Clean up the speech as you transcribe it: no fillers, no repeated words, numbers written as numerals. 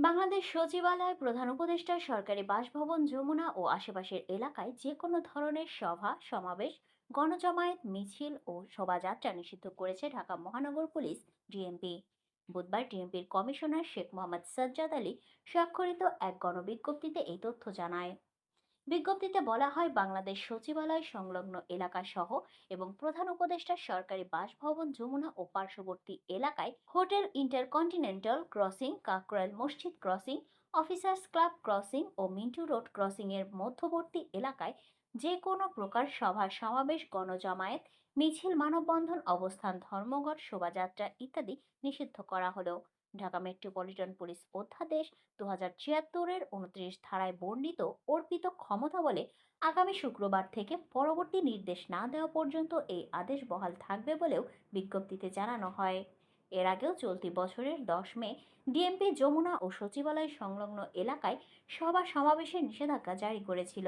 বাংলাদেশ সচিবালয় প্রধান উপদেষ্টা সরকারি বাসভবন যমুনা ও আশেপাশের এলাকায় যে কোনো ধরনের সভা সমাবেশ গণজমায়েত মিছিল ও শোভাযাত্রা নিষিদ্ধ করেছে ঢাকা মহানগর পুলিশ ডিএমপি। বুধবার ডিএমপির কমিশনার শেখ মোহাম্মদ সাজ্জাদ আলী স্বাক্ষরিত এক গণবিজ্ঞপ্তিতে এই তথ্য জানায়। বিজ্ঞপ্তিতে বলা হয়, বাংলাদেশ সচিবালয় সংলগ্ন এলাকা সহ এবং প্রধান উপদেষ্টার সরকারি বাসভবন যমুনা ও পার্শ্ববর্তী এলাকায় হোটেল ইন্টারকন্টিনেন্টাল ক্রসিং, কাকরাইল মসজিদ ক্রসিং, অফিসার্স ক্লাব ক্রসিং ও মিন্টু রোড ক্রসিং এর মধ্যবর্তী এলাকায় যে কোনো প্রকার সভা সমাবেশ গণজমায়েত মিছিল মানববন্ধন অবস্থান ধর্মঘট শোভাযাত্রা ইত্যাদি নিষিদ্ধ করা হলো। ঢাকা মেট্রোপলিটন পুলিশ অধ্যাদেশ 2076-এর 29 ধারায় বর্ণিত অর্পিত ক্ষমতা বলে আগামী শুক্রবার থেকে পরবর্তী নির্দেশ না দেওয়া পর্যন্ত এই আদেশ বহাল থাকবে বলেও বিজ্ঞপ্তিতে জানানো হয়। এর আগেও চলতি বছরের 10 মে ডিএমপি যমুনা ও সচিবালয় সংলগ্ন এলাকায় সভা সমাবেশের নিষেধাজ্ঞা জারি করেছিল।